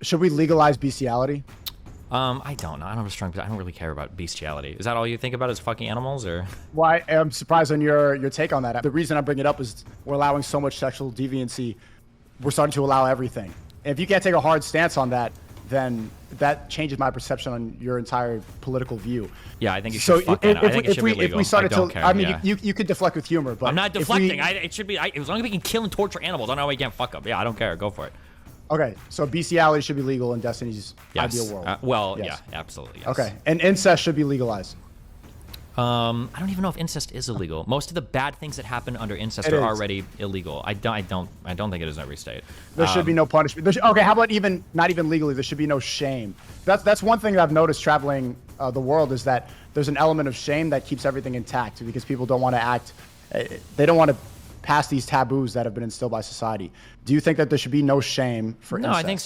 Should we legalize bestiality? I don't know. I don't really care about bestiality. Is that all you think about is fucking animals, or? Well, I'm surprised on your take on that. The reason I bring it up is we're allowing so much sexual deviancy. We're starting to allow everything. And if you can't take a hard stance on that, then that changes my perception on your entire political view. Yeah, I think you should. I think it should be legal. If we started I don't care. I mean, you could deflect with humor, but I'm not deflecting. It should be. As long as we can kill and torture animals, I don't know why we can't fuck them. Yeah, I don't care. Go for it. Okay, so bestiality should be legal in Destiny's ideal world. Well, yes. Yeah, absolutely. Yes. Okay, and incest should be legalized. I don't even know if incest is illegal. Most of the bad things that happen under incest are already illegal. I don't think it is in every state. There should be no punishment. Okay, how about not even legally? There should be no shame. That's one thing that I've noticed traveling the world is that there's an element of shame that keeps everything intact because people don't want to act. They don't want to pass these taboos that have been instilled by society. Do you think that there should be no shame for incest? No, I think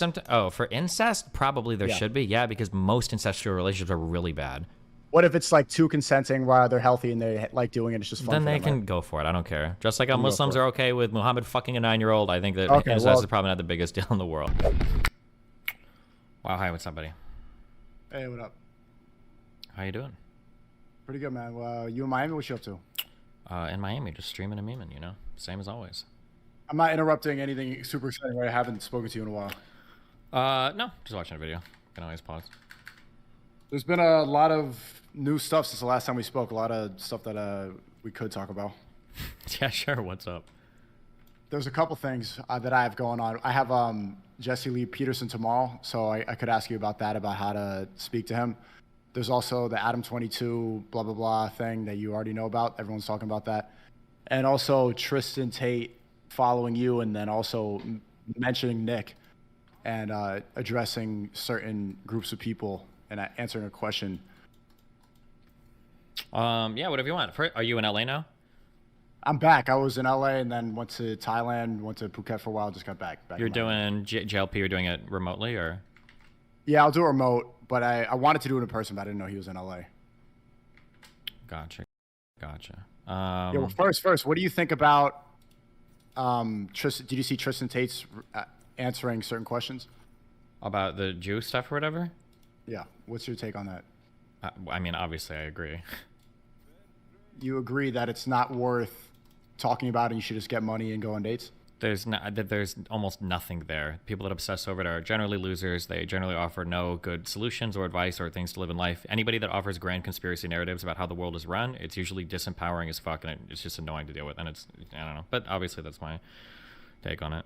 for incest, probably there should be. Yeah, because most incestual relationships are really bad. What if it's like two consenting while they're healthy and they like doing it? It's just fun. Then they can go for it. I don't care. Just like how Muslims are okay with Muhammad fucking a 9-year-old, I think that incest is probably not the biggest deal in the world. Wow, hi, what's up, buddy? Hey, what up? How you doing? Pretty good, man. Well, you in Miami? What you up to? In Miami, just streaming and memeing, you know? Same as always. I'm not interrupting anything super exciting, right? I haven't spoken to you in a while. No, just watching a video. Can always pause. There's been a lot of new stuff since the last time we spoke. A lot of stuff that we could talk about. Yeah, sure. What's up? There's a couple things that I have going on. I have Jesse Lee Peterson tomorrow, so I could ask you about that, about how to speak to him. There's also the Adam 22 blah, blah, blah thing that you already know about. Everyone's talking about that. And also Tristan Tate following you and then also mentioning Nick and addressing certain groups of people and answering a question. Yeah, whatever you want. Are you in LA now? I'm back. I was in LA and then went to Thailand, went to Phuket for a while, just got back. You're doing JLP, you're doing it remotely, or? Yeah, I'll do it remote, but I wanted to do it in person, but I didn't know he was in LA. Gotcha. Yeah, well, first, what do you think about Tristan? Did you see Tristan Tate's answering certain questions? About the Jew stuff or whatever? Yeah. What's your take on that? I mean, obviously, I agree. You agree that it's not worth talking about and you should just get money and go on dates? There's almost nothing there. People that obsess over it are generally losers. They generally offer no good solutions or advice or things to live in life. Anybody that offers grand conspiracy narratives about how the world is run, it's usually disempowering as fuck, and it's just annoying to deal with. And I don't know. But obviously, that's my take on it.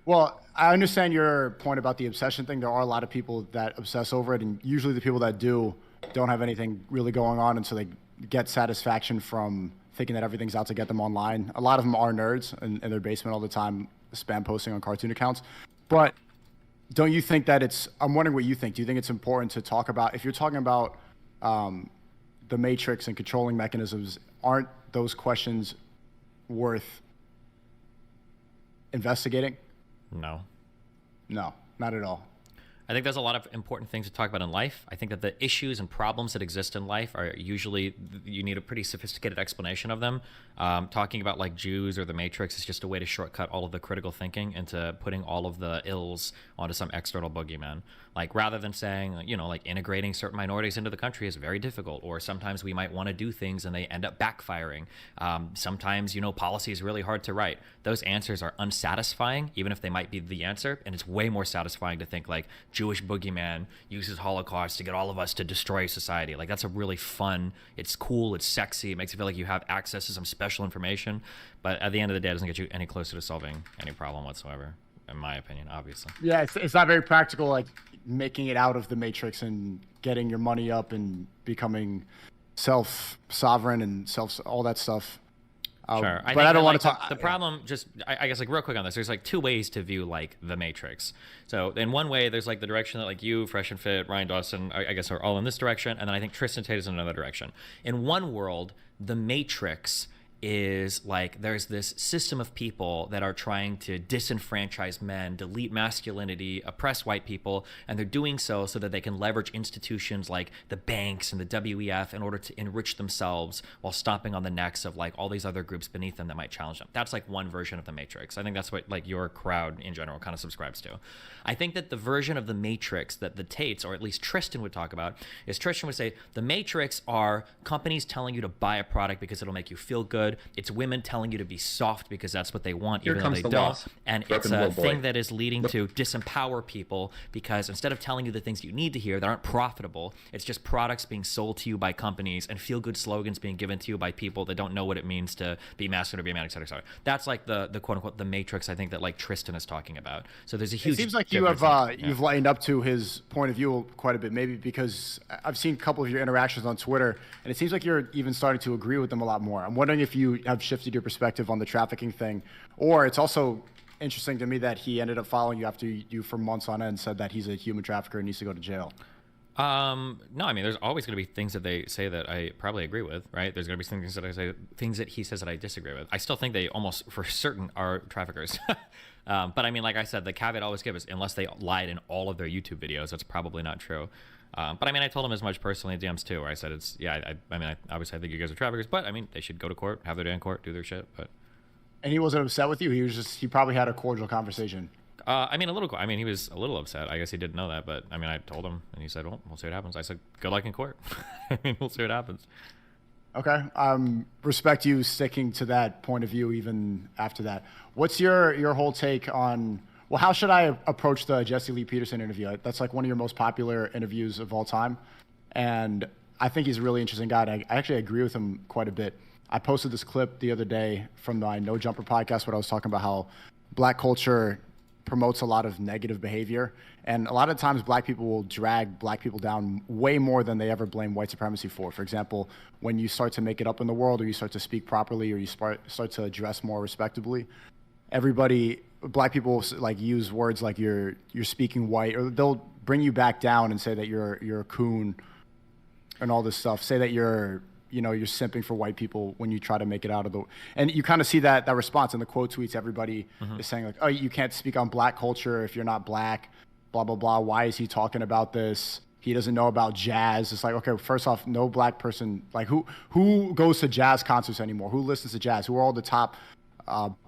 Well, I understand your point about the obsession thing. There are a lot of people that obsess over it, and usually the people that do don't have anything really going on, and so they get satisfaction from thinking that everything's out to get them online. A lot of them are nerds in their basement all the time, spam posting on cartoon accounts. But don't you think that I'm wondering what you think. Do you think it's important to talk about, if you're talking about the Matrix and controlling mechanisms, aren't those questions worth investigating? No. No, not at all. I think there's a lot of important things to talk about in life. I think that the issues and problems that exist in life are usually, you need a pretty sophisticated explanation of them. Talking about like Jews or the Matrix is just a way to shortcut all of the critical thinking into putting all of the ills onto some external boogeyman. Like rather than saying, you know, like integrating certain minorities into the country is very difficult, or sometimes we might want to do things and they end up backfiring. Sometimes, you know, policy is really hard to write. Those answers are unsatisfying, even if they might be the answer. And it's way more satisfying to think like Jewish boogeyman uses Holocaust to get all of us to destroy society. Like that's a really fun, it's cool, it's sexy, it makes you feel like you have access to some special information. But at the end of the day, it doesn't get you any closer to solving any problem whatsoever, in my opinion, obviously. Yeah, it's not very practical, like making it out of the Matrix and getting your money up and becoming self-sovereign and all that stuff. Sure. But I don't want to talk. The problem, just I guess, like real quick on this, there's like two ways to view like the Matrix. So in one way, there's like the direction that like you, Fresh and Fit, Ryan Dawson, I guess are all in this direction, and then I think Tristan Tate is in another direction. In one world, the Matrix is like there's this system of people that are trying to disenfranchise men, delete masculinity, oppress white people, and they're doing so that they can leverage institutions like the banks and the WEF in order to enrich themselves while stomping on the necks of like all these other groups beneath them that might challenge them. That's like one version of the Matrix. I think that's what like your crowd in general kind of subscribes to. I think that the version of the Matrix that the Tates, or at least Tristan, would talk about is Tristan would say the Matrix are companies telling you to buy a product because it'll make you feel good. It's women telling you to be soft because that's what they want, even though they don't. And it's a thing that is leading to disempower people because instead of telling you the things you need to hear that aren't profitable, it's just products being sold to you by companies and feel-good slogans being given to you by people that don't know what it means to be masculine or be a man, et cetera, et cetera. That's like the quote-unquote the Matrix, I think, that like Tristan is talking about. So there's a huge. It seems like you've lightened up to his point of view quite a bit, maybe because I've seen a couple of your interactions on Twitter, and it seems like you're even starting to agree with them a lot more. I'm wondering if you have shifted your perspective on the trafficking thing, or it's also interesting to me that he ended up following you after you for months on end said that he's a human trafficker and needs to go to jail. No, I mean, there's always going to be things that they say that I probably agree with, right? There's going to be things that I say, things that he says that I disagree with. I still think they almost for certain are traffickers. But I mean, like I said, the caveat I always give is unless they lied in all of their YouTube videos, that's probably not true. But I mean, I told him as much personally in DMs too, where I said it's, yeah, I mean, obviously I think you guys are traffickers, but I mean, they should go to court, have their day in court, do their shit, but. And he wasn't upset with you? He probably had a cordial conversation. I mean, he was a little upset. I guess he didn't know that, but I mean, I told him, and he said, "Well, we'll see what happens." I said, "Good luck in court." I mean, we'll see what happens. Okay. Respect you sticking to that point of view even after that. What's your whole take on? Well, how should I approach the Jesse Lee Peterson interview? That's like one of your most popular interviews of all time, and I think he's a really interesting guy. I actually agree with him quite a bit. I posted this clip the other day from my No Jumper podcast where I was talking about how black culture promotes a lot of negative behavior, and a lot of times black people will drag black people down way more than they ever blame white supremacy for. For example, when you start to make it up in the world, or you start to speak properly, or you start to dress more respectably, black people like use words like you're speaking white, or they'll bring you back down and say that you're a coon and all this stuff. Say that you're simping for white people when you try to make it out of the, and you kind of see that response in the quote tweets. Everybody is saying like, oh, you can't speak on black culture if you're not black, blah, blah, blah. Why is he talking about this? He doesn't know about jazz. It's like, okay, first off, no black person, like who goes to jazz concerts anymore? Who listens to jazz? Who are all the top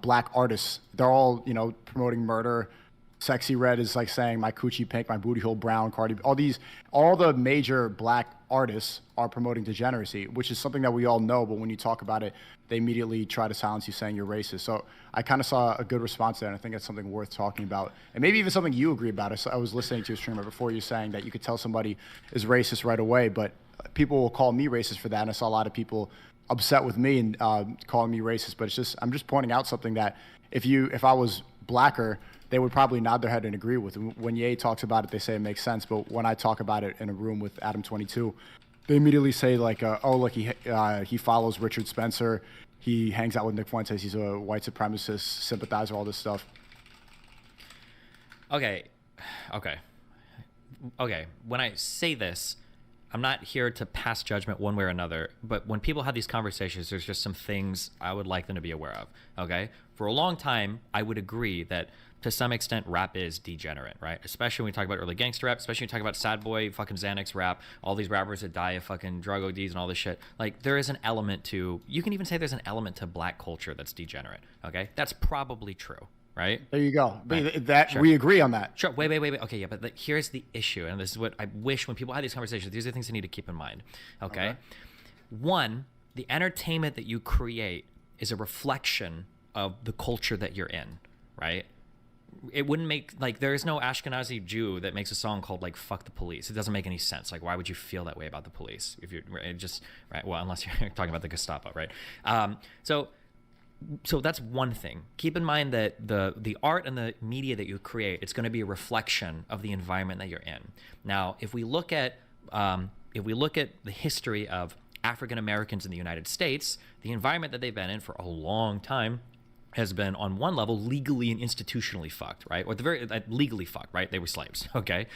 black artists? They're all, promoting murder. Sexy Red is like saying my coochie pink, my booty hole brown, Cardi B. All the major black artists are promoting degeneracy, which is something that we all know, but when you talk about it, they immediately try to silence you saying you're racist. So I kind of saw a good response there, and I think that's something worth talking about. And maybe even something you agree about. I was listening to a streamer before you saying that you could tell somebody is racist right away, but people will call me racist for that, and I saw a lot of people upset with me and calling me racist, but I'm just pointing out something that if I was blacker, they would probably nod their head and agree with. When Ye talks about it, they say it makes sense. But when I talk about it in a room with Adam 22, they immediately say like, oh, look, he follows Richard Spencer. He hangs out with Nick Fuentes. He's a white supremacist sympathizer, all this stuff. Okay. When I say this, I'm not here to pass judgment one way or another, but when people have these conversations, there's just some things I would like them to be aware of, okay? For a long time, I would agree that to some extent, rap is degenerate, right? Especially when we talk about early gangster rap, especially when we talk about sad boy, fucking Xanax rap, all these rappers that die of fucking drug ODs and all this shit. Like, there is an element to, you can even say there's an element to black culture that's degenerate, okay? That's probably true, right? There you go. Right. Sure. We agree on that. Sure. Wait. Okay, yeah, but here's the issue, and this is what I wish when people have these conversations, these are things they need to keep in mind, okay? One, the entertainment that you create is a reflection of the culture that you're in, right? It wouldn't make, like, there is no Ashkenazi Jew that makes a song called, like, fuck the police. It doesn't make any sense. Like, why would you feel that way about the police if you're right? Well, unless you're talking about the Gestapo, right? So that's one thing. Keep in mind that the art and the media that you create, it's going to be a reflection of the environment that you're in. Now, if we look at the history of African Americans in the United States, the environment that they've been in for a long time has been, on one level, legally and institutionally fucked, right? Or legally fucked, right? They were slaves, okay?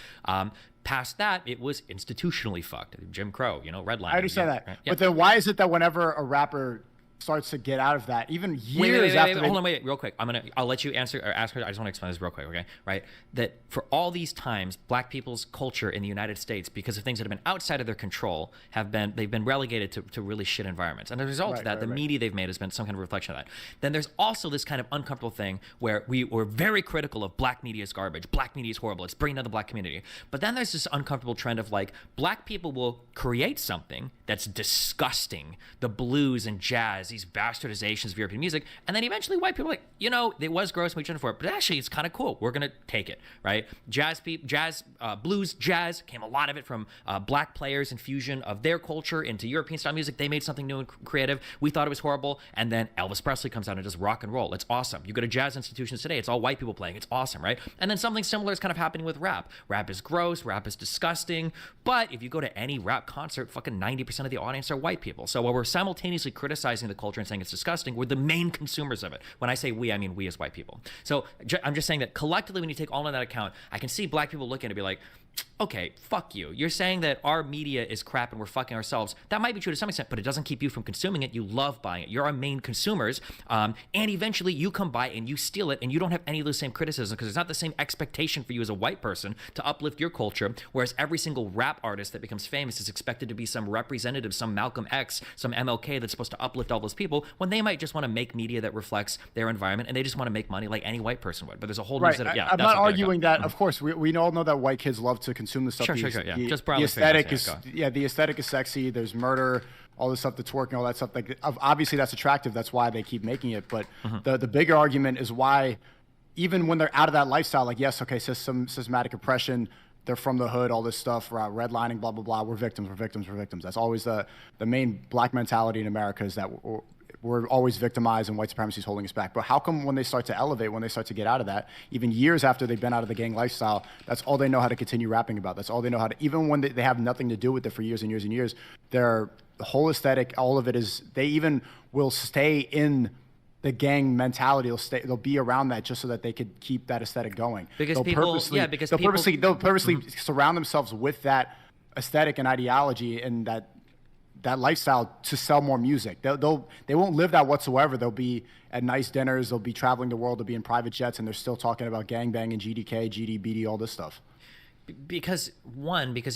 Past that, it was institutionally fucked. Jim Crow, redlining. I understand that. Right? Yeah. But then why is it that whenever a rapper starts to get out of that, even Wait, years after hold on, wait, real quick. I'll let you answer or ask her. I just want to explain this real quick, okay? Right? That for all these times, black people's culture in the United States, because of things that have been outside of their control, they've been relegated to really shit environments. And as a result of that, the media they've made has been some kind of reflection of that. Then there's also this kind of uncomfortable thing where we're very critical of black media is garbage. Black media is horrible. It's bringing down the black community. But then there's this uncomfortable trend of like, black people will create something that's disgusting. The blues and jazz, these bastardizations of European music, and then eventually white people are like, you know, it was gross and we shouldn't for it, but actually it's kind of cool. We're gonna take it, right? Blues, jazz came a lot of it from black players and fusion of their culture into European style music. They made something new and creative. We thought it was horrible, and then Elvis Presley comes out and does rock and roll. It's awesome. You go to jazz institutions today, it's all white people playing. It's awesome, right? And then something similar is kind of happening with rap. Rap is gross. Rap is disgusting. But if you go to any rap concert, fucking 90% of the audience are white people. So while we're simultaneously criticizing the culture and saying it's disgusting, we're the main consumers of it. When I say we, I mean we as white people. So I'm just saying that collectively, when you take all of that account, I can see black people looking to be like, okay, fuck you. You're saying that our media is crap and we're fucking ourselves. That might be true to some extent, but it doesn't keep you from consuming it. You love buying it. You're our main consumers. And eventually you come by and you steal it, and you don't have any of those same criticisms because there's not the same expectation for you as a white person to uplift your culture. Whereas every single rap artist that becomes famous is expected to be some representative, some Malcolm X, some MLK that's supposed to uplift all those people, when they might just want to make media that reflects their environment and they just want to make money like any white person would. But there's a whole new set of, I'm not arguing that. Of course, we all know that white kids love to consume the stuff. Sure. Yeah. Just the aesthetic is the aesthetic is sexy. There's murder, all this stuff, the twerking, all that stuff. Like obviously that's attractive. That's why they keep making it. But the bigger argument is why, even when they're out of that lifestyle, like yes, okay, systematic oppression. They're from the hood, all this stuff, redlining, blah blah blah. We're victims. That's always the main black mentality in America, is that we're always victimized and white supremacy is holding us back. But how come when they start to elevate, when they start to get out of that, even years after they've been out of the gang lifestyle, that's all they know how to continue rapping about. That's all they know how to, even when they have nothing to do with it for years and years and years, the whole aesthetic, all of it is, they even will stay in the gang mentality. They'll be around that just so that they could keep that aesthetic going. Because they'll purposely surround themselves with that aesthetic and ideology and that lifestyle to sell more music. They won't live that whatsoever. They'll be at nice dinners. They'll be traveling the world. They'll be in private jets, and they're still talking about gangbang and GDK, GD, all this stuff. Because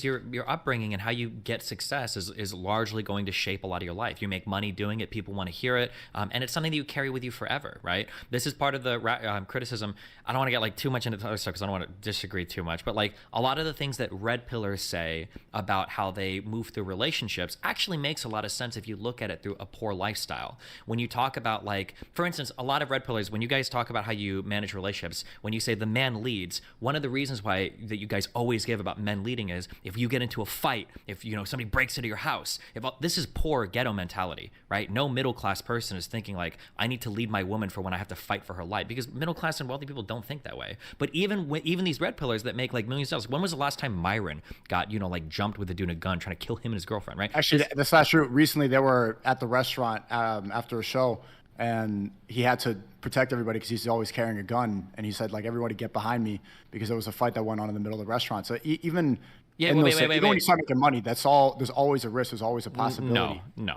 your upbringing and how you get success is largely going to shape a lot of your life. You make money doing it, people want to hear it, and it's something that you carry with you forever, right? This is part of the criticism. I don't want to get like too much into other stuff because I don't want to disagree too much, but like a lot of the things that red pillars say about how they move through relationships actually makes a lot of sense if you look at it through a poor lifestyle. When you talk about, like, for instance, a lot of red pillars, when you guys talk about how you manage relationships, when you say the man leads, one of the reasons why that you guys always give about men leading is if you get into a fight, if somebody breaks into your house, this is poor ghetto mentality, right? No middle class person is thinking like, I need to lead my woman for when I have to fight for her life, because middle class and wealthy people don't think that way. But even these red pillars that make like millions of dollars, when was the last time Myron got like jumped with a dude in a gun trying to kill him and his girlfriend, right? Actually, that's not true. Recently they were at the restaurant after a show, and he had to protect everybody because he's always carrying a gun. And he said, like, everybody get behind me, because there was a fight that went on in the middle of the restaurant. So even when you start making money, that's all. There's always a risk. There's always a possibility. No.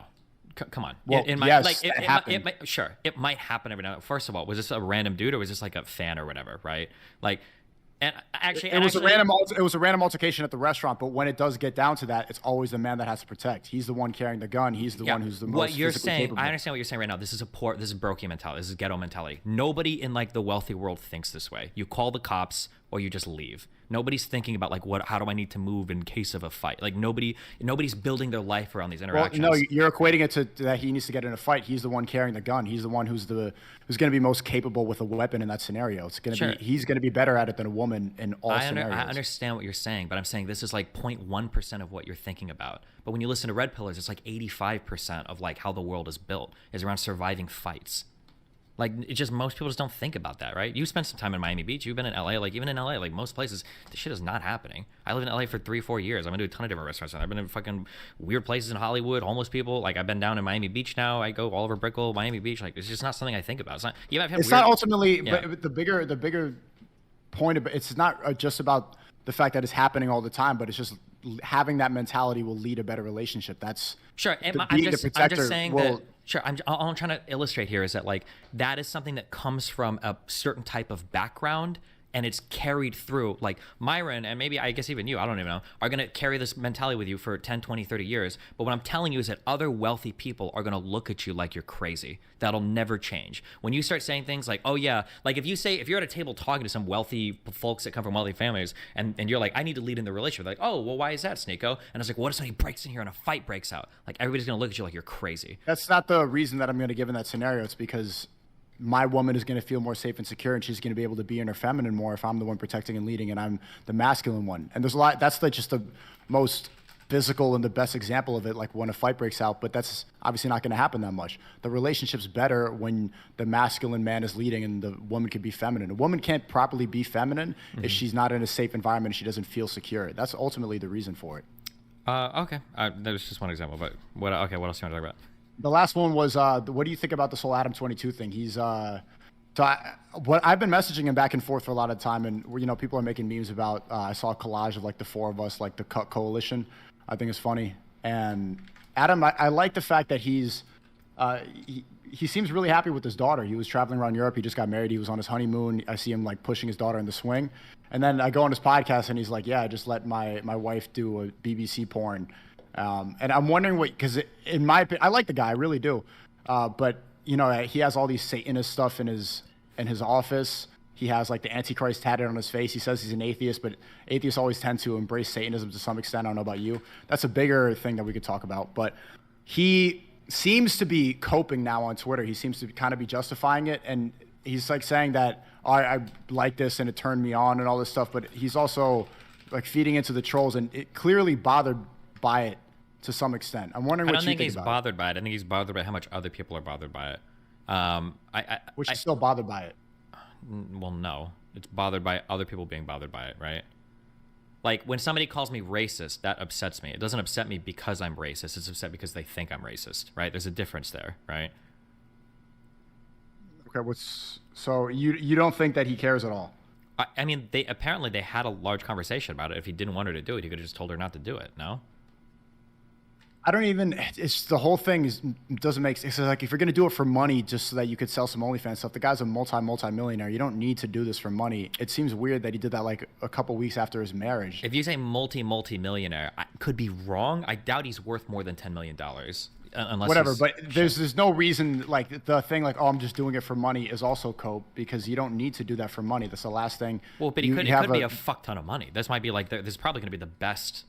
Come on. Well, it might happen every now. First of all, was this a random dude or was this like a fan or whatever, right? Like, and actually, it was a random altercation at the restaurant. But when it does get down to that, it's always the man that has to protect. He's the one carrying the gun. He's the one who's the most what you're saying. capable. I understand what you're saying right now. This is broken mentality. This is ghetto mentality. Nobody in like the wealthy world thinks this way. You call the cops or you just leave. Nobody's thinking about like how do I need to move in case of a fight. Like nobody's building their life around these interactions. Well, no, you're equating it to that he needs to get in a fight. He's the one carrying the gun. He's the one who's going to be most capable with a weapon in that scenario. He's going to be better at it than a woman in all scenarios. I understand what you're saying, but I'm saying this is like 0.1% of what you're thinking about. But when you listen to red pillars, it's like 85% of like how the world is built is around surviving fights. Like, it's just most people just don't think about that, right? You spent some time in Miami Beach. You've been in LA. Like, even in LA, like most places, this shit is not happening. I lived in LA for 3-4 years. I've been to a ton of different restaurants. I've been in fucking weird places in Hollywood, homeless people. Like, I've been down in Miami Beach now. I go all over Brickell, Miami Beach. Like, it's just not something I think about. It's not ultimately, but the bigger point of it's not just about the fact that it's happening all the time, but it's just having that mentality will lead a better relationship. That's sure. And being the I'm protector just saying will, that. Sure. All I'm trying to illustrate here is that like that is something that comes from a certain type of background. And it's carried through. Like Myron, and maybe I guess even you, I don't even know, are going to carry this mentality with you for 10, 20, 30 years. But what I'm telling you is that other wealthy people are going to look at you like you're crazy. That'll never change. When you start saying things like, oh yeah, like if you're at a table talking to some wealthy folks that come from wealthy families, and you're like, I need to lead in the relationship. They're like, oh, well, why is that, SNEAKO? And I was like, what if somebody breaks in here and a fight breaks out? Like everybody's going to look at you like you're crazy. that's not the reason that I'm going to give in that scenario. It's because my woman is going to feel more safe and secure, and she's going to be able to be in her feminine more if I'm the one protecting and leading and I'm the masculine one. And there's a lot, that's like just the most physical and the best example of it, like when a fight breaks out, but that's obviously not going to happen that much. The relationship's better when the masculine man is leading and the woman can be feminine. A woman can't properly be feminine if she's not in a safe environment and she doesn't feel secure. That's ultimately the reason for it. Okay. That was just one example, but what else do you want to talk about? The last one was, what do you think about this whole Adam 22 thing? He's, what I've been messaging him back and forth for a lot of time, and you know, people are making memes about. I saw a collage of like the four of us, like the Cut Coalition. I think it's funny. And Adam, I like the fact that he seems really happy with his daughter. He was traveling around Europe. He just got married. He was on his honeymoon. I see him like pushing his daughter in the swing. And then I go on his podcast and he's like, yeah, I just let my wife do a BBC porn. And I'm wondering because in my opinion, I like the guy, I really do. But you know, he has all these Satanist stuff in his office. He has like the Antichrist tatted on his face. He says he's an atheist, but atheists always tend to embrace Satanism to some extent. I don't know about you. That's a bigger thing that we could talk about. But he seems to be coping now on Twitter. He seems to kind of be justifying it. And he's like saying that, I like this and it turned me on and all this stuff. But he's also like feeding into the trolls, and it clearly bothered by it to some extent. I'm wondering what you think about it. I don't think he's bothered by it. I think he's bothered by how much other people are bothered by it. Which is still bothered by it. Well, no. It's bothered by other people being bothered by it, right? Like, when somebody calls me racist, that upsets me. It doesn't upset me because I'm racist. It's upset because they think I'm racist, right? There's a difference there, right? Okay, so you don't think that he cares at all? I mean, they had a large conversation about it. If he didn't want her to do it, he could have just told her not to do it, no? I don't even, it's the whole thing doesn't make sense. It's like, if you're going to do it for money just so that you could sell some OnlyFans stuff, the guy's a multi-millionaire. You don't need to do this for money. It seems weird that he did that like a couple weeks after his marriage. If you say multi-millionaire, I could be wrong. I doubt he's worth more than $10 million. Unless whatever, but there's no reason, like the thing like, oh, I'm just doing it for money is also cope, because you don't need to do that for money. That's the last thing. Well, but it could be a fuck ton of money. This might be like, this is probably going to be the best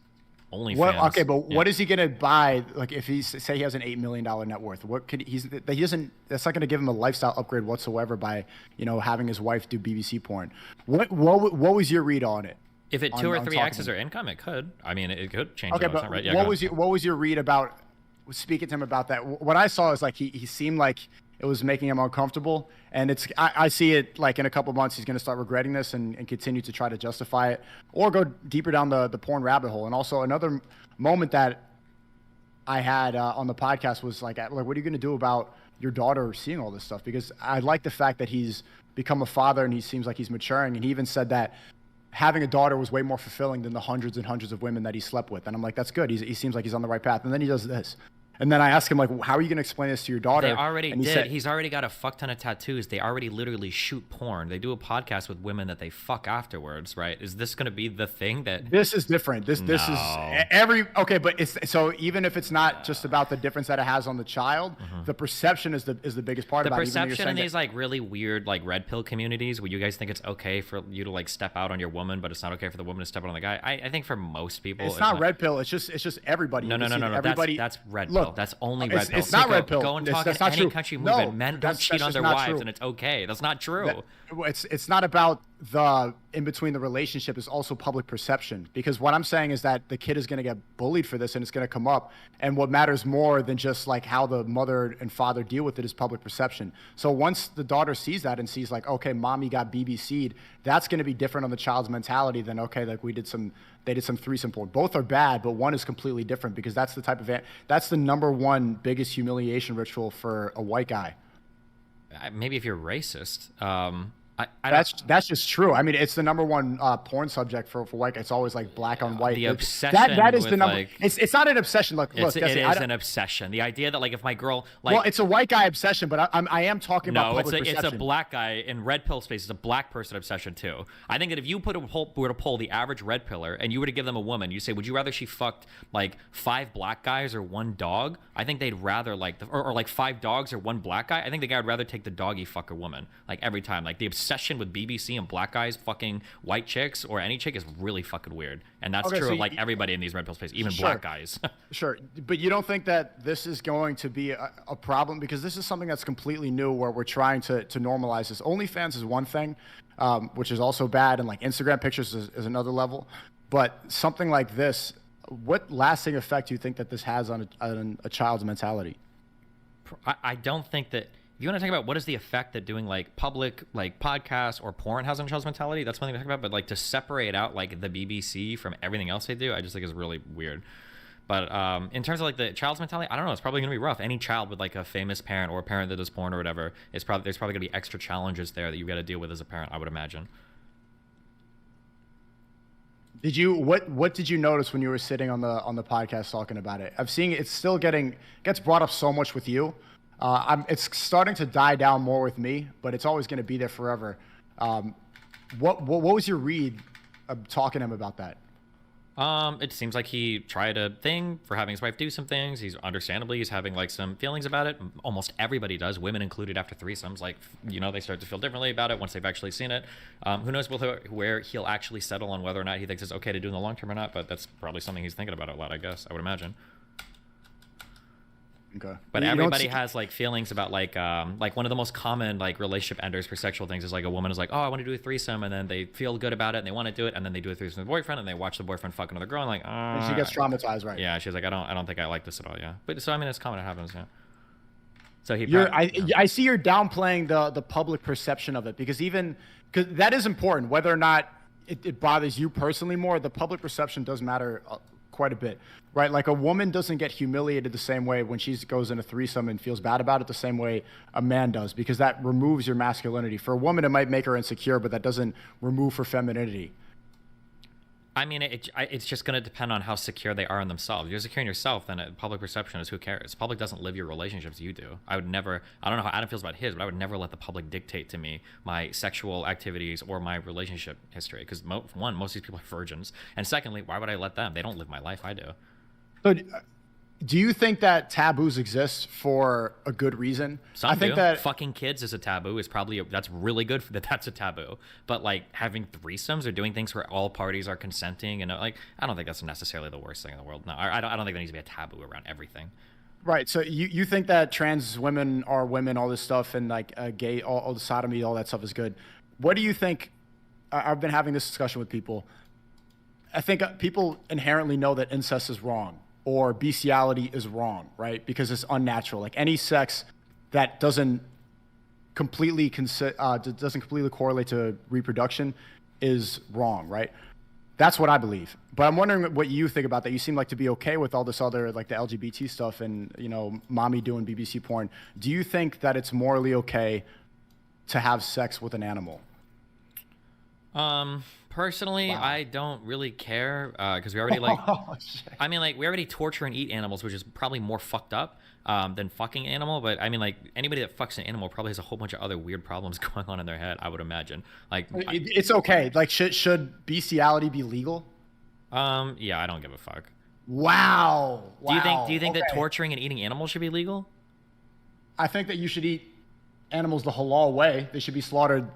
OnlyFans. Okay, but what is he gonna buy? Like, if he say he has an $8 million net worth, what could he doesn't? That's not gonna give him a lifestyle upgrade whatsoever by, you know, having his wife do BBC porn. What was your read on it? If it 2 or 3x's her income, it could. I mean, it could change. Okay, but right? Yeah, what was your read about speaking to him about that? What I saw is like he seemed like it was making him uncomfortable, and I see it like in a couple months he's going to start regretting this and continue to try to justify it or go deeper down the porn rabbit hole. And also another moment that I had on the podcast was like, what are you going to do about your daughter seeing all this stuff? Because I like the fact that he's become a father and he seems like he's maturing, and he even said that having a daughter was way more fulfilling than the hundreds and hundreds of women that he slept with. And I'm like, that's good. He seems like he's on the right path. And then he does this. And then I asked him, like, how are you going to explain this to your daughter? They already did. He's already got a fuck ton of tattoos. They already literally shoot porn. They do a podcast with women that they fuck afterwards, right? Is this going to be the thing that... This is different. This is okay, but it's so even if it's not just about the difference that it has on the child, the perception is the biggest part about it. The perception in these like really weird like red pill communities where you guys think it's okay for you to like step out on your woman, but it's not okay for the woman to step out on the guy. I think for most people it's not red pill. It's just everybody. No. Everybody. That's red pill. That's only red pill. It's not red pill. Go and talk in any country movement. Men don't cheat on their wives, and it's okay. That's not true. It's not about the in between the relationship. Is also public perception, because what I'm saying is that the kid is going to get bullied for this, and it's going to come up. And what matters more than just like how the mother and father deal with it is public perception. So once the daughter sees that and sees like, okay, mommy got BBC'd, that's going to be different on the child's mentality than, okay, like they did some threesome porn. Both are bad, but one is completely different, because that's the type of that's the number one biggest humiliation ritual for a white guy. Maybe if you're racist, I don't. That's just true. I mean, it's the number one porn subject for white guys. It's always like black on white. The That is obsession the with number. like It's not an obsession. Look, it Destiny, is an obsession. The idea that like if my girl like well, it's a white guy obsession, but I am talking about no, public perception. it's a black guy in red pill space. It's a black person obsession too. I think that if you were to poll the average red pillar and you were to give them a woman, you say, would you rather she fucked like 5 black guys or 1 dog? I think they'd rather like or like 5 dogs or 1 black guy. I think the guy would rather take the doggy fuck a woman like every time. Like the obsession with BBC and black guys fucking white chicks or any chick is really fucking weird, and that's true of like everybody in these red pill space, even black guys. Sure, but you don't think that this is going to be a problem, because this is something that's completely new where we're trying to normalize this. OnlyFans is one thing, which is also bad, and like Instagram pictures is another level, but something like this, what lasting effect do you think that this has on a child's mentality? I don't think that. If you want to talk about what is the effect that doing like public like podcasts or porn has on child's mentality, that's one thing to talk about. But like to separate out like the BBC from everything else they do, I just think is really weird. But in terms of like the child's mentality, I don't know. It's probably gonna be rough. Any child with like a famous parent or a parent that does porn or whatever, there's probably gonna be extra challenges there that you've got to deal with as a parent, I would imagine. What did you notice when you were sitting on the podcast talking about it? I've seen it's still gets brought up so much with you. It's starting to die down more with me, but it's always going to be there forever. What was your read of talking to him about that? It seems like he tried a thing for having his wife do some things. He's having like some feelings about it. Almost everybody does, women included, after threesomes. Like, you know, they start to feel differently about it once they've actually seen it. Who knows where he'll actually settle on whether or not he thinks it's okay to do in the long term or not, but that's probably something he's thinking about a lot, I guess, I would imagine. Okay. But everybody has like feelings about like one of the most common like relationship enders for sexual things is like a woman is like, oh, I want to do a threesome, and then they feel good about it and they want to do it, and then they do a threesome with a boyfriend and they watch the boyfriend fuck another girl and like, and she gets traumatized, right? Yeah, she's like, I don't think I like this at all. Yeah, but so I mean, it's common, it happens. Yeah. So I see you're downplaying the public perception of it, because that is important, whether or not it bothers you personally more. The public perception does matter quite a bit, right? Like a woman doesn't get humiliated the same way when she goes in a threesome and feels bad about it the same way a man does, because that removes your masculinity. For a woman, it might make her insecure, but that doesn't remove her femininity. I mean, it's just going to depend on how secure they are in themselves. If you're secure in yourself, then public perception is who cares. Public doesn't live your relationships, you do. I don't know how Adam feels about his, but I would never let the public dictate to me my sexual activities or my relationship history. Because one, most of these people are virgins. And secondly, why would I let them? They don't live my life, I do. So do you think that taboos exist for a good reason? I think that fucking kids is a taboo. That's really good that's a taboo. But like having threesomes or doing things where all parties are consenting and like, I don't think that's necessarily the worst thing in the world. No, I don't think there needs to be a taboo around everything. Right. So you think that trans women are women, all this stuff, and like gay, all the sodomy, all that stuff is good. What do you think? I've been having this discussion with people. I think people inherently know that incest is wrong, or bestiality is wrong, right? Because it's unnatural. Like any sex that doesn't completely correlate to reproduction is wrong, right? That's what I believe. But I'm wondering what you think about that. You seem like to be okay with all this other, like the LGBT stuff and, you know, mommy doing BBC porn. Do you think that it's morally okay to have sex with an animal? Personally, wow. I don't really care because we already we already torture and eat animals, which is probably more fucked up than fucking animal. But I mean, like anybody that fucks an animal probably has a whole bunch of other weird problems going on in their head, I would imagine. Like it's okay. Like should bestiality be legal? Yeah, I don't give a fuck. Wow. Do you think that torturing and eating animals should be legal? I think that you should eat animals the halal way. They should be slaughtered.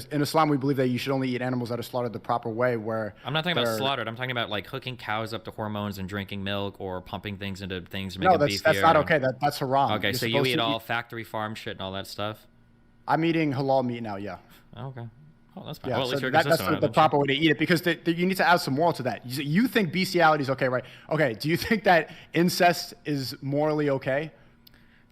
In Islam, we believe that you should only eat animals that are slaughtered the proper way. Where I'm not talking about slaughtered. I'm talking about like hooking cows up to hormones and drinking milk or pumping things into things to make them beefier. That's not okay. That's haram. Okay, so you eat all factory farm shit and all that stuff? I'm eating halal meat now, yeah. Okay. Oh, that's fine. Yeah, well, so that's the proper way to eat it, because you need to add some moral to that. You think bestiality is okay, right? Okay, do you think that incest is morally okay?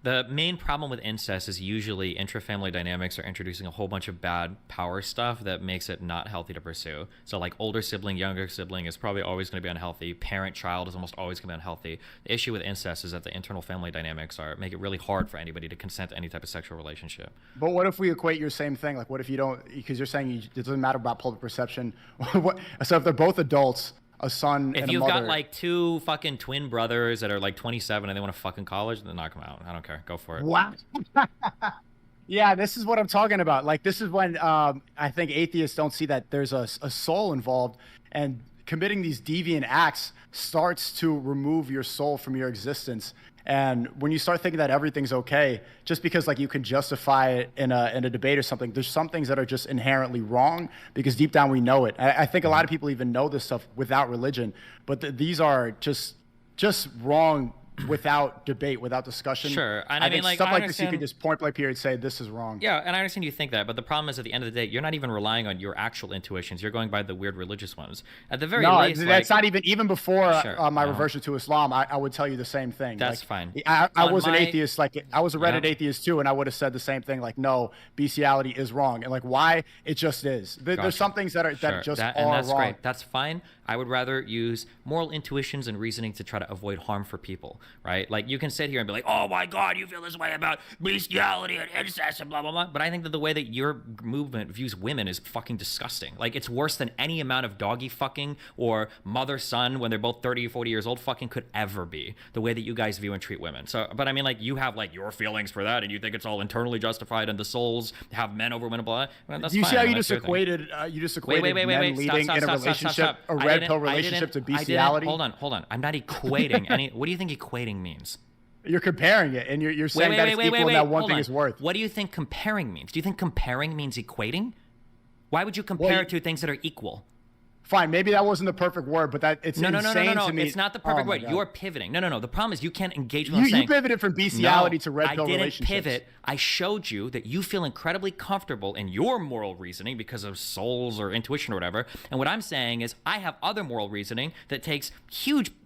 The main problem with incest is usually intrafamily dynamics are introducing a whole bunch of bad power stuff that makes it not healthy to pursue. So like older sibling, younger sibling is probably always going to be unhealthy. Parent-child is almost always going to be unhealthy. The issue with incest is that the internal family dynamics make it really hard for anybody to consent to any type of sexual relationship. But what if we equate your same thing? Like, what if you don't? Because you're saying it doesn't matter about public perception. So if they're both adults, a son and a mother. If you've got like two fucking twin brothers that are like 27 and they want to fuck in college, then knock them out. I don't care. Go for it. Wow. Yeah, this is what I'm talking about. Like, this is when I think atheists don't see that there's a soul involved, and committing these deviant acts starts to remove your soul from your existence. And when you start thinking that everything's okay, just because like you can justify it in a debate or something, there's some things that are just inherently wrong because deep down we know it. I think a lot of people even know this stuff without religion, but these are just wrong without debate, without discussion. Sure. And I mean, think like, stuff I like this, you understand- could just point blank period say this is wrong. Yeah, and I understand you think that, but the problem is at the end of the day, you're not even relying on your actual intuitions. You're going by the weird religious ones. At the very No, least, that's like, not even before Sure, my no. reversion to Islam. I would tell you the same thing. That's like, fine. I On was an my- atheist. Like I was a Reddit Yeah. atheist too, and I would have said the same thing. Like, no, bestiality is wrong, and like why it just is. There's Gotcha. some things that are Sure. that just and are that's wrong. great. That's fine. I would rather use moral intuitions and reasoning to try to avoid harm for people, right? Like you can sit here and be like, oh my God, you feel this way about bestiality and incest and blah, blah, blah. But I think that the way that your movement views women is fucking disgusting. Like it's worse than any amount of doggy fucking or mother-son when they're both 30 or 40 years old fucking could ever be, the way that you guys view and treat women. So, but I mean, like you have like your feelings for that and you think it's all internally justified and the souls have men over women, blah, blah. Well, that's Do you fine. see how I mean, you that's just your thing. equated men leading Stop, in a stop, relationship, a I red didn't- pill I relationship to didn't- bestiality? Hold on. I'm not equating any. What do you think equating means? You're comparing it, and you're saying that it's equal and that one thing is worth. What do you think comparing means? Do you think comparing means equating? Why would you compare two things that are equal? Fine, maybe that wasn't the perfect word, but that it's insane to me. It's not the perfect Oh my word. God. You're pivoting. No. The problem is you can't engage with what I'm You saying. pivoted from bestiality to red pill I didn't relationships. pivot. I showed you that you feel incredibly comfortable in your moral reasoning because of souls or intuition or whatever. And what I'm saying is I have other moral reasoning that takes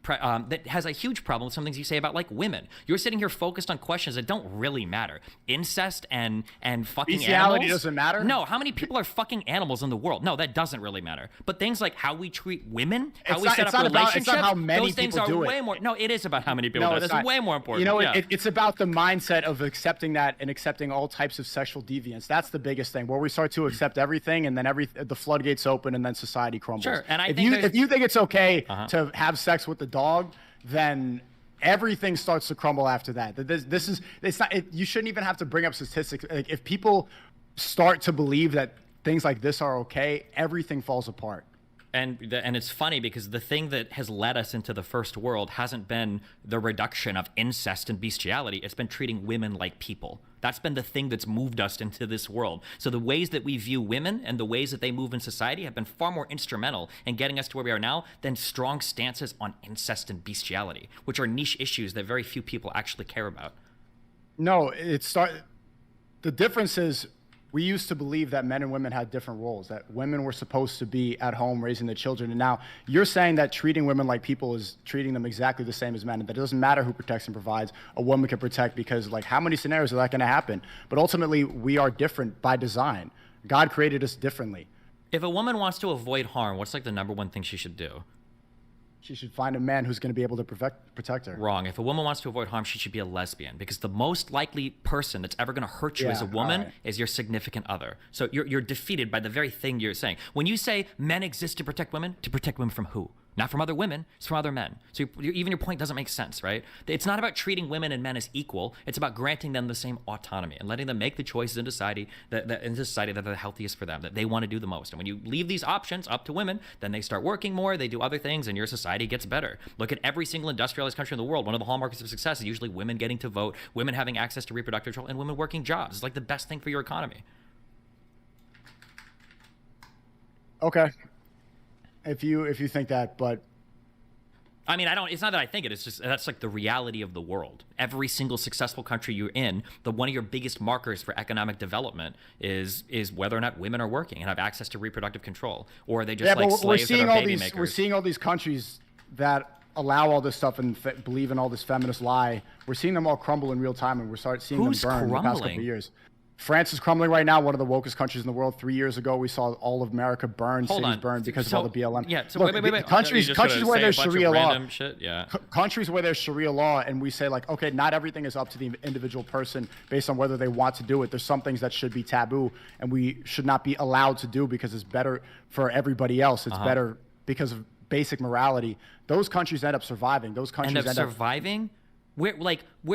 that has a huge problem with some things you say about like women. You're sitting here focused on questions that don't really matter. Incest and fucking Bestiality animals. doesn't matter? No. How many people are fucking animals in the world? No, that doesn't really matter. But things like how we treat women, how It's we not- set it's up not about- relationships, it's not how many those things people are do it. way more. No, it is about how many people do it. it's It's not. way more important. You know, Yeah. it's about the mindset of accepting that and accepting all types of sexual deviance. That's the biggest thing, where we start to accept everything, and then the floodgates open, and then society crumbles. Sure, and I if think if you think it's okay Uh-huh. to have sex with the dog, then everything starts to crumble after that. It's not. You shouldn't even have to bring up statistics. Like if people start to believe that things like this are okay, everything falls apart. And it's funny because the thing that has led us into the first world hasn't been the reduction of incest and bestiality. It's been treating women like people. That's been the thing that's moved us into this world. So the ways that we view women and the ways that they move in society have been far more instrumental in getting us to where we are now than strong stances on incest and bestiality, which are niche issues that very few people actually care about. No, the difference is we used to believe that men and women had different roles, that women were supposed to be at home raising the children. And now you're saying that treating women like people is treating them exactly the same as men, and that it doesn't matter who protects and provides, a woman can protect, because like how many scenarios are that going to happen? But ultimately we are different by design. God created us differently. If a woman wants to avoid harm, what's like the number one thing she should do? She should find a man who's going to be able to protect her. Wrong. If a woman wants to avoid harm, she should be a lesbian, because the most likely person that's ever going to hurt you as a woman alright. is your significant other. So you're defeated by the very thing you're saying. When you say men exist to protect women from who? Not from other women, it's from other men. So even your point doesn't make sense, right? It's not about treating women and men as equal. It's about granting them the same autonomy and letting them make the choices in society that are the healthiest for them, that they want to do the most. And when you leave these options up to women, then they start working more, they do other things, and your society gets better. Look at every single industrialized country in the world. One of the hallmarks of success is usually women getting to vote, women having access to reproductive control, and women working jobs. It's like the best thing for your economy. Okay. If you think that, but I mean, it's not that I think it. It's just that's like the reality of the world. Every single successful country you're in, one of your biggest markers for economic development is whether or not women are working and have access to reproductive control, or are they just like slaves that are baby makers. We're seeing all these countries that allow all this stuff and believe in all this feminist lie, we're seeing them all crumble in real time, and we're seeing them burn in the past couple of years. France is crumbling right now, one of the wokest countries in the world. 3 years ago, we saw all of America burn, cities burn because of all the BLM. Yeah, so look, wait. Countries where there's Sharia law, yeah. countries where there's Sharia law, and we say like, okay, not everything is up to the individual person based on whether they want to do it. There's some things that should be taboo, and we should not be allowed to do because it's better for everybody else. It's better because of basic morality. Those countries end up surviving. Those countries end up surviving. Where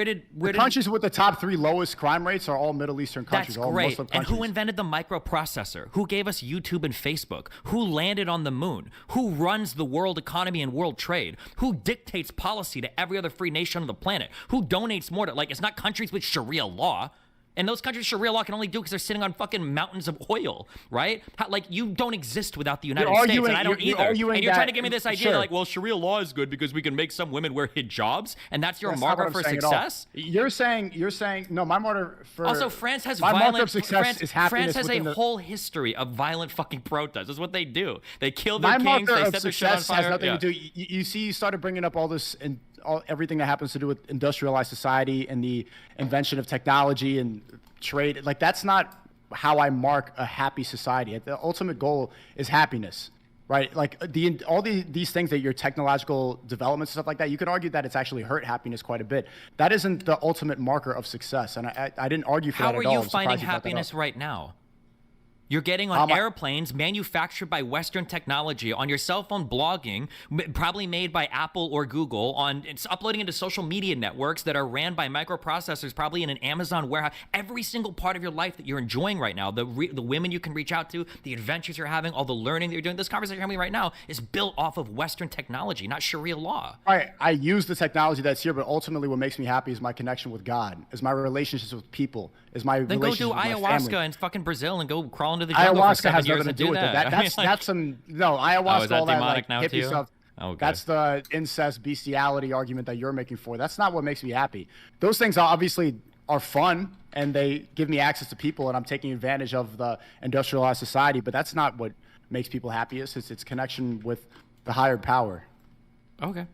did countries with the top 3 lowest crime rates are all Middle Eastern countries. That's all great. Muslim countries. And who invented the microprocessor? Who gave us YouTube and Facebook? Who landed on the moon? Who runs the world economy and world trade? Who dictates policy to every other free nation on the planet? Who donates more to, like, it's not countries with Sharia law. And those countries Sharia law can only do because they're sitting on fucking mountains of oil, right? Like, you don't exist without the United States, and I don't either. And you're trying to give me this idea like, well, Sharia law is good because we can make some women wear hijabs, and that's your marker for success? You're saying, no, my marker for... Also, France has France has a whole history of violent fucking protests. That's what they do. They kill their kings, they set their shit on fire. Has nothing to do... You see, you started bringing up all this... everything that happens to do with industrialized society and the invention of technology and trade, like that's not how I mark a happy society. The ultimate goal is happiness, right? Like these things that your technological developments and stuff like that, you could argue that it's actually hurt happiness quite a bit. That isn't the ultimate marker of success, and I didn't argue for that at all. How are you finding happiness right now? You're getting on airplanes manufactured by Western technology, on your cell phone blogging, probably made by Apple or Google, it's uploading into social media networks that are ran by microprocessors, probably in an Amazon warehouse. Every single part of your life that you're enjoying right now, the women you can reach out to, the adventures you're having, all the learning that you're doing, this conversation you're having right now is built off of Western technology, not Sharia law. I use the technology that's here, but ultimately what makes me happy is my connection with God, is my relationships with people, is my relationships with my family. Then go do ayahuasca in fucking Brazil and go crawl into the jungle ayahuasca for 7 has years nothing to do with that. it. That's some ayahuasca, is that all that demonic like now to hippie you? stuff. Okay. That's the incest bestiality argument that you're making for. That's not what makes me happy. Those things obviously are fun and they give me access to people and I'm taking advantage of the industrialized society, but that's not what makes people happiest. It's its connection with the higher power. Okay.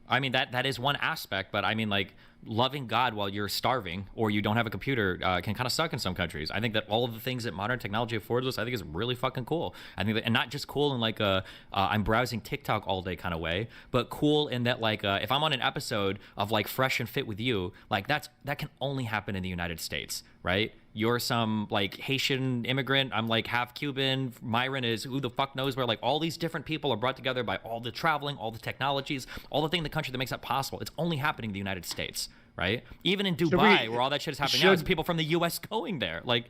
I mean, that is one aspect, but I mean, like, loving God while you're starving or you don't have a computer can kind of suck in some countries. I think that all of the things that modern technology affords us, I think is really fucking cool. I think that, and not just cool in like a I'm browsing TikTok all day kind of way, but cool in that like if I'm on an episode of like Fresh and Fit with You, like that can only happen in the United States, right? You're some like Haitian immigrant. I'm like half Cuban. Myron is who the fuck knows where. Like all these different people are brought together by all the traveling, all the technologies, all the thing in the country that makes that possible. It's only happening in the United States, right? Even in Dubai, where all that shit is happening now, it's people from the U.S. going there. Like,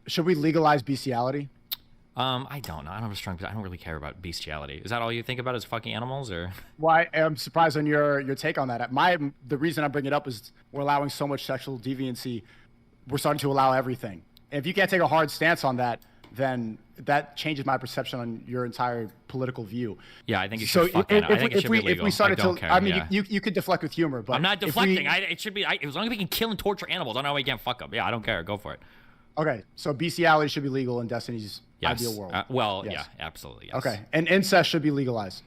should we legalize bestiality? I don't know. I don't really care about bestiality. Is that all you think about is fucking animals, or? Well, I'm surprised on your take on that. The reason I bring it up is we're allowing so much sexual deviancy. We're starting to allow everything. And if you can't take a hard stance on that, then that changes my perception on your entire political view. Yeah, I think you should fucking. I think it should be legal. If we started I mean, yeah. you could deflect with humor, but I'm not deflecting. It should be. As long as we can kill and torture animals, I don't know why you can't fuck them. Yeah, I don't care. Go for it. Okay, so bestiality should be legal in Destiny's ideal world. Yes. Yeah, absolutely. Yes. Okay, and incest should be legalized.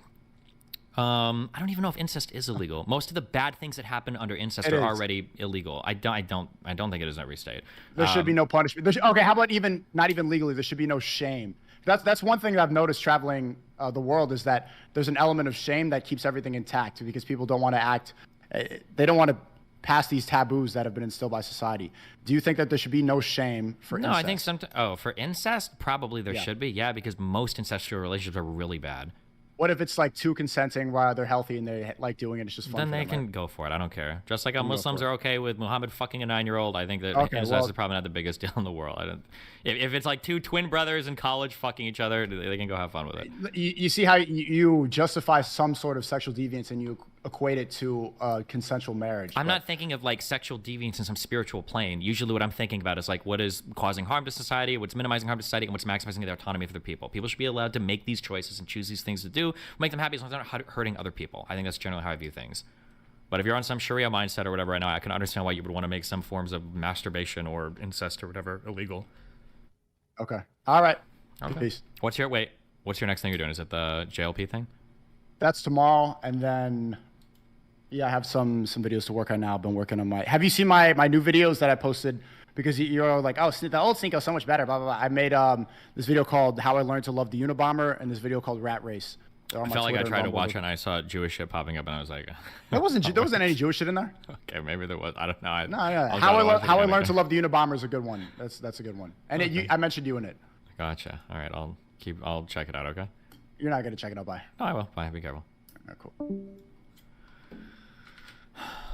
I don't even know if incest is illegal. Most of the bad things that happen under incest are already illegal. I don't think it is in every state. There should be no punishment. Okay, how about not even legally? There should be no shame. That's one thing that I've noticed traveling the world is that there's an element of shame that keeps everything intact because people don't want to act. They don't want to pass these taboos that have been instilled by society. Do you think that there should be no shame for incest? No, I think for incest, probably there should be. Yeah, because most incestual relationships are really bad. What if it's like two consenting while they're healthy and they like doing it? It's just fun. Then they can go for it. I don't care. Just like how Muslims are okay with Muhammad fucking a 9-year-old, I think that incest is probably not the biggest deal in the world. If it's like two twin brothers in college fucking each other, they can go have fun with it. You see how you justify some sort of sexual deviance and you equate it to consensual marriage. I'm not thinking of like sexual deviance in some spiritual plane. Usually what I'm thinking about is like what is causing harm to society, what's minimizing harm to society, and what's maximizing their autonomy for their people. People should be allowed to make these choices and choose these things to do, make them happy as long as they're not hurting other people. I think that's generally how I view things. But if you're on some Sharia mindset or whatever right now, I can understand why you would want to make some forms of masturbation or incest or whatever illegal. Okay. All right. Okay. Peace. What's your next thing you're doing? Is it the JLP thing? That's tomorrow, and then yeah, I have some videos to work on now. I've been working on my. Have you seen my new videos that I posted? Because you're like, oh, the old SNEAKO is so much better. Blah blah blah. I made this video called "How I Learned to Love the Unabomber" and this video called "Rat Race." I felt like I tried to watch it and I saw Jewish shit popping up and I was like, there wasn't any Jewish shit in there. Okay, maybe there was. I don't know. No. How I Learned to Love the Unabomber is a good one. That's a good one. And Okay. I mentioned you in it. Gotcha. All right, I'll check it out. Okay. You're not gonna check it out, bye. No, I will. Bye. Be careful. All right, cool.